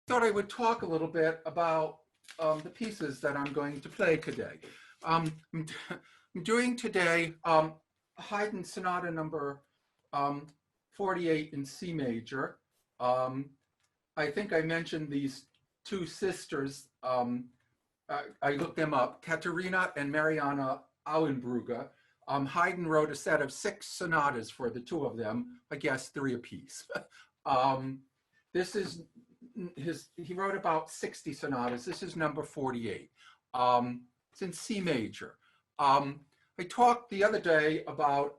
thought I would talk a little bit about the pieces that I'm going to play today. I'm doing today Haydn Sonata number 48 in C major. I think I mentioned these two sisters. I looked them up, Katerina and Mariana Auenbrugger. Haydn wrote a set of 6 sonatas for the two of them, I guess 3 apiece. This is he wrote about 60 sonatas. This is number 48. It's in C major. I talked the other day about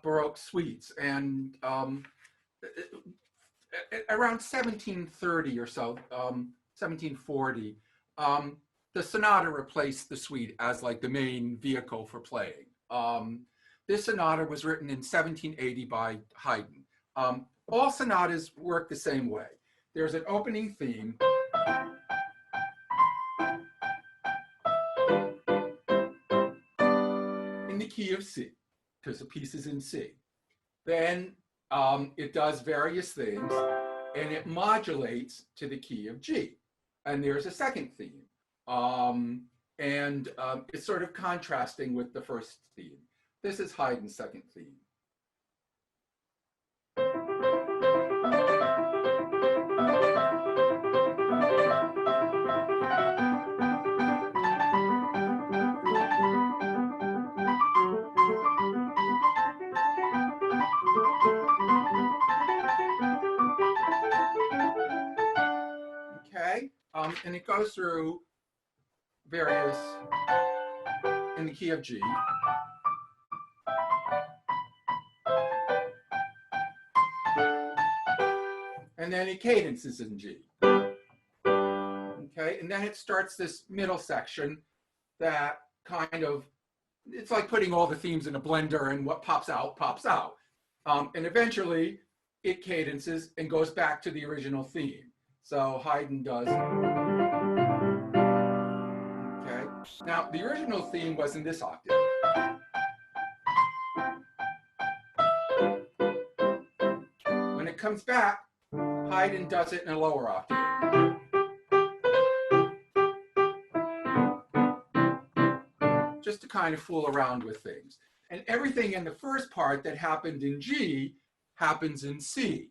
Baroque suites, and around 1730 or so, 1740, the sonata replaced the suite as like the main vehicle for playing. This sonata was written in 1780 by Haydn. All sonatas work the same way. There's an opening theme. In the key of C, because the piece is in C. Then it does various things, and it modulates to the key of G. And there's a second theme. It's sort of contrasting with the first theme. This is Haydn's second theme. Okay, and it goes through various in the key of G. And then it cadences in G. Okay, and then it starts this middle section that kind of, it's like putting all the themes in a blender, and what pops out, pops out. And eventually it cadences and goes back to the original theme. So Haydn does. Okay, now the original theme was in this octave. When it comes back, Haydn does it in a lower octave. Just to kind of fool around with things. And everything in the first part that happened in G happens in C.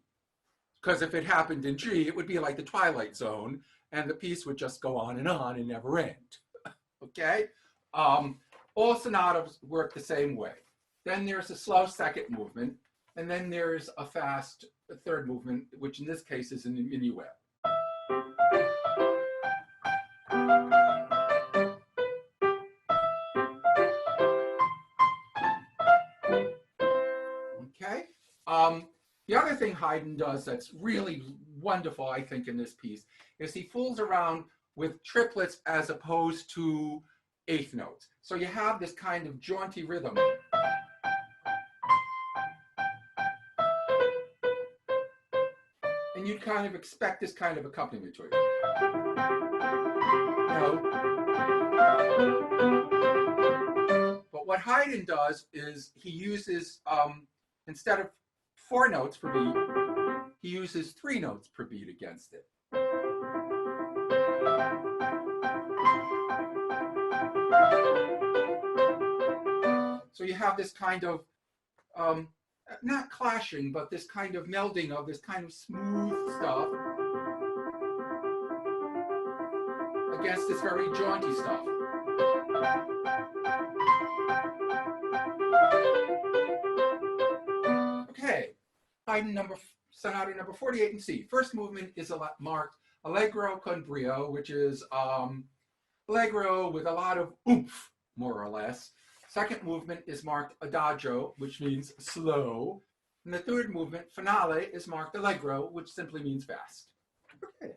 Because if it happened in G, it would be like the Twilight Zone, and the piece would just go on and never end. Okay? All sonatas work the same way. Then there's a slow second movement, and then there's a fast third movement, which in this case is a minuet. Okay? The other thing Haydn does that's really wonderful, I think, in this piece is he fools around with triplets as opposed to eighth notes. So you have this kind of jaunty rhythm. And you'd kind of expect this kind of accompaniment to it. But what Haydn does is he uses, instead of 4 notes per beat, he uses 3 notes per beat against it. So you have this kind of, not clashing, but this kind of melding of this kind of smooth stuff against this very jaunty stuff. Okay, Haydn Sonata number 48 in C. First movement is marked Allegro con brio, which is Allegro with a lot of oomph, more or less. Second movement is marked Adagio, which means slow. And the third movement, Finale, is marked Allegro, which simply means fast. Okay.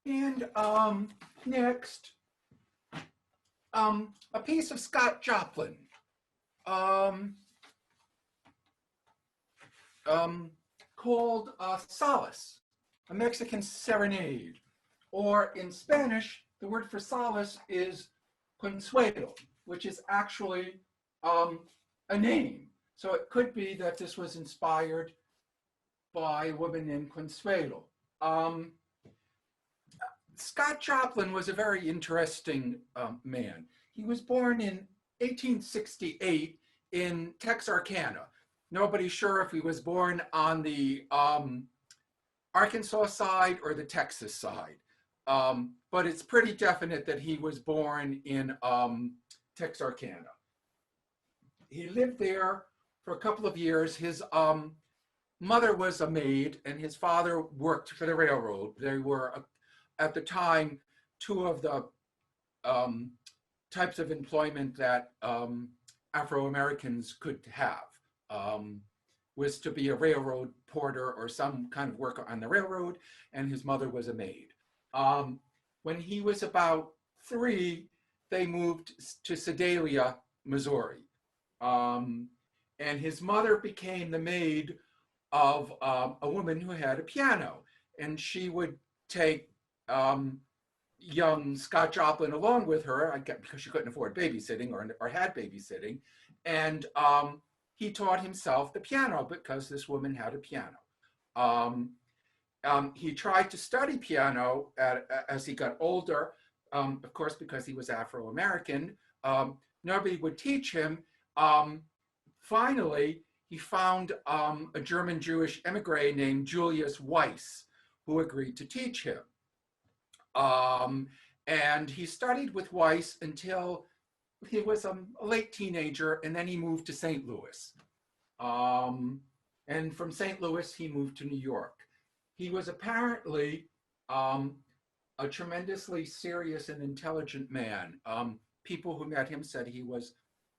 And next, a piece of Scott Joplin. Called Solace, a Mexican serenade. Or in Spanish, the word for solace is Consuelo, which is actually a name. So it could be that this was inspired by a woman named Consuelo. Scott Joplin was a very interesting man. He was born in 1868 in Texarkana. Nobody's sure if he was born on the Arkansas side or the Texas side. But it's pretty definite that he was born in Texarkana. He lived there for a couple of years. His mother was a maid and his father worked for the railroad. They were, at the time, two of the types of employment that Afro-Americans could have. Was to be a railroad porter or some kind of worker on the railroad, and his mother was a maid. When he was about 3, they moved to Sedalia, Missouri. And his mother became the maid of a woman who had a piano, and she would take young Scott Joplin along with her, I guess because she couldn't afford babysitting or had babysitting, and he taught himself the piano because this woman had a piano. He tried to study piano as he got older, of course, because he was Afro-American. Nobody would teach him. Finally, he found a German Jewish emigre named Julius Weiss, who agreed to teach him. And he studied with Weiss until he was a late teenager, and then he moved to St. Louis. And from St. Louis, he moved to New York. He was apparently a tremendously serious and intelligent man. People who met him said he was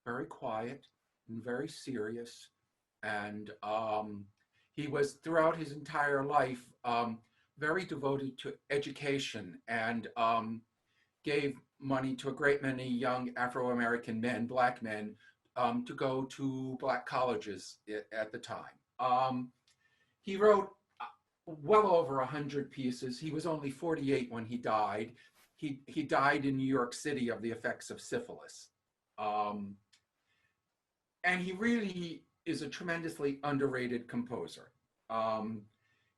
very quiet and very serious. And he was, throughout his entire life, very devoted to education and gave money to a great many young Afro-American men, black men, to go to black colleges at the time. He wrote well over 100 pieces. He was only 48 when he died. He died in New York City of the effects of syphilis. And he really is a tremendously underrated composer.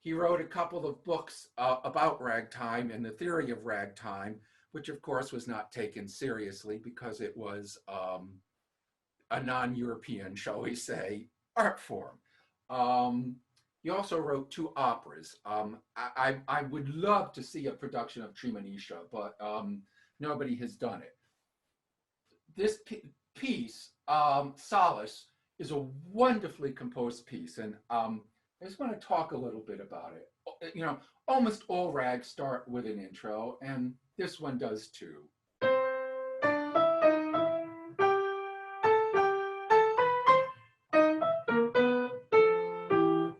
He wrote a couple of books about ragtime and the theory of ragtime, which of course was not taken seriously because it was a non-European, shall we say, art form. He also wrote 2 operas. I would love to see a production of Treemonisha, but nobody has done it. This piece, Solace, is a wonderfully composed piece, and I just want to talk a little bit about it. You know, almost all rags start with an intro, and this one does too.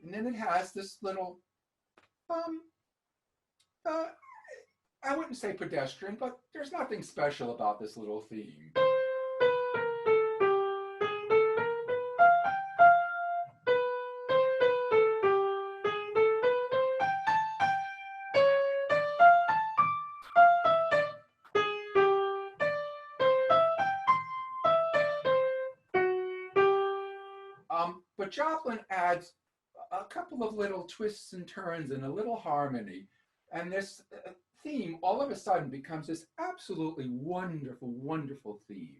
And then it has this little, I wouldn't say pedestrian, but there's nothing special about this little theme. But Joplin adds a couple of little twists and turns and a little harmony. And this theme all of a sudden becomes this absolutely wonderful, wonderful theme.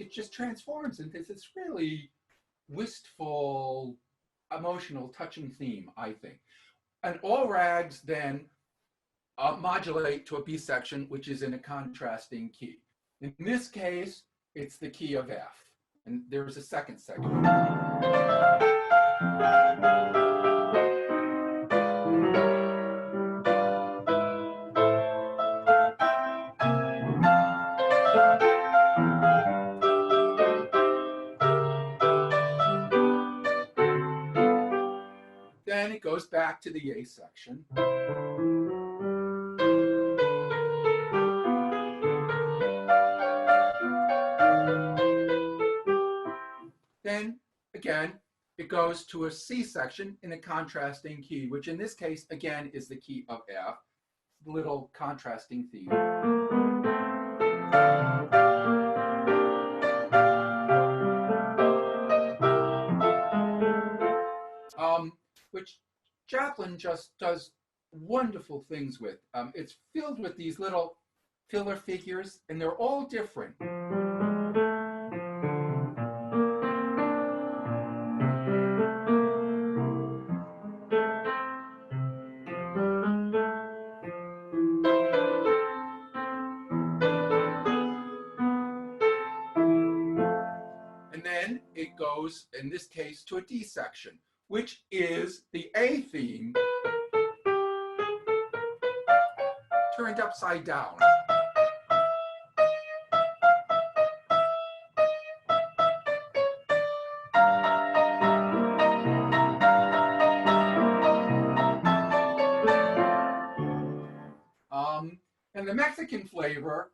It just transforms into this really wistful, emotional, touching theme, I think. And all rags then modulate to a B section, which is in a contrasting key. In this case, it's the key of F. And there's a second segment. Then it goes back to the A section. Then, again, it goes to a C section in a contrasting key, which in this case, again, is the key of F, little contrasting theme. Which Joplin just does wonderful things with. It's filled with these little filler figures, and they're all different. And then it goes, in this case, to a D section, which is the A theme turned upside down. And the Mexican flavor,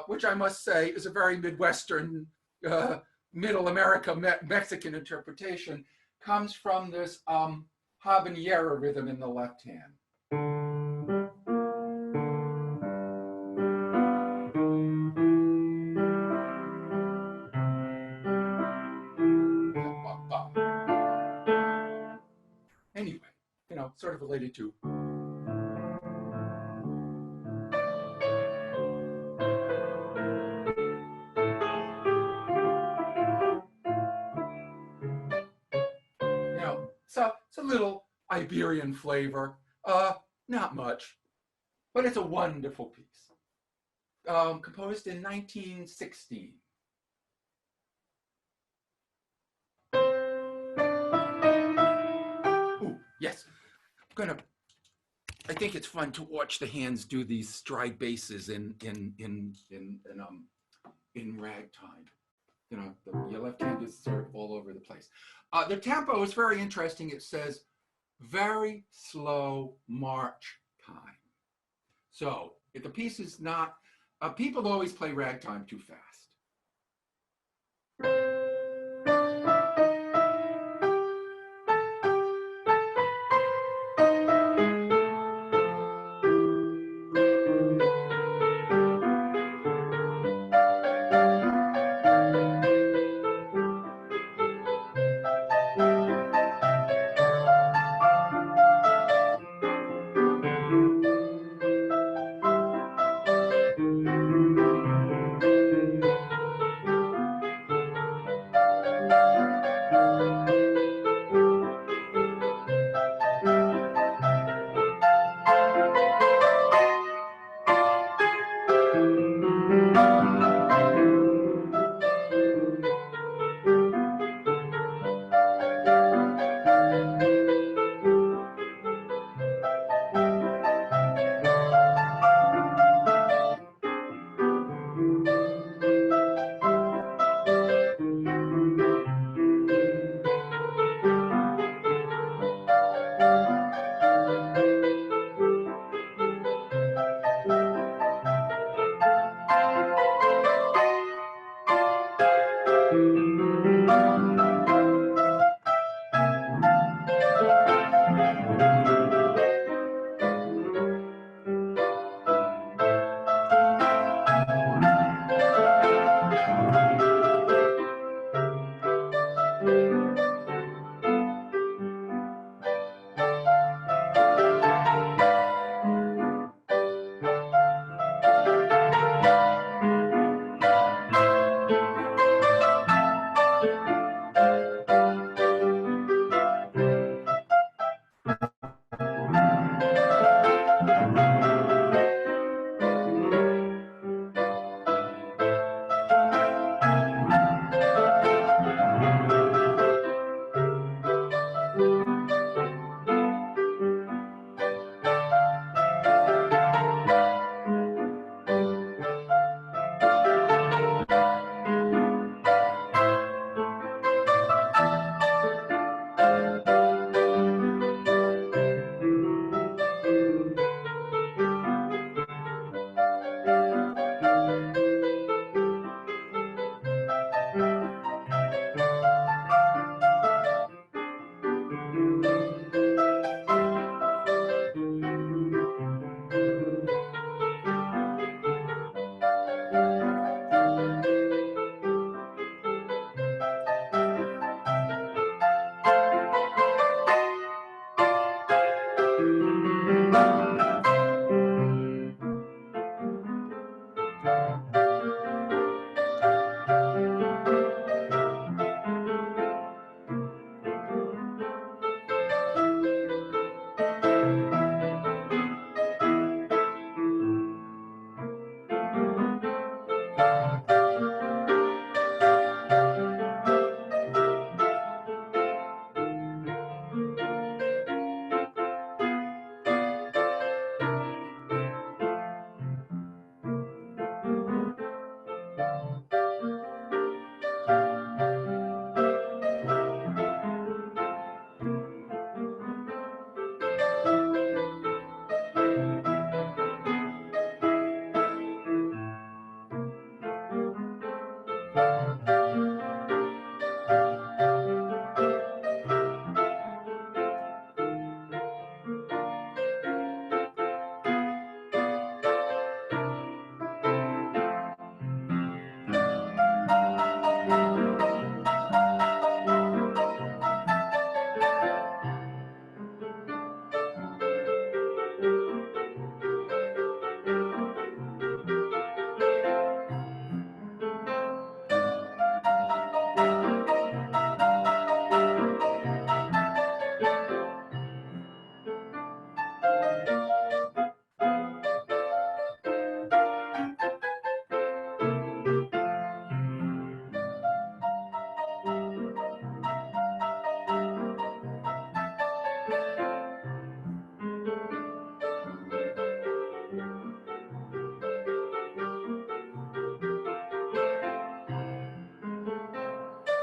which I must say is a very Midwestern, Middle America Mexican interpretation, comes from this habanero rhythm in the left hand. Anyway, sort of related to. So it's a little Iberian flavor, not much, but it's a wonderful piece. Composed in 1916. Ooh, yes, I think it's fun to watch the hands do these stride basses in ragtime. Your left hand is sort of all over the place. The tempo is very interesting. It says very slow march time. So if the piece is not, people always play ragtime too fast.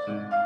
you.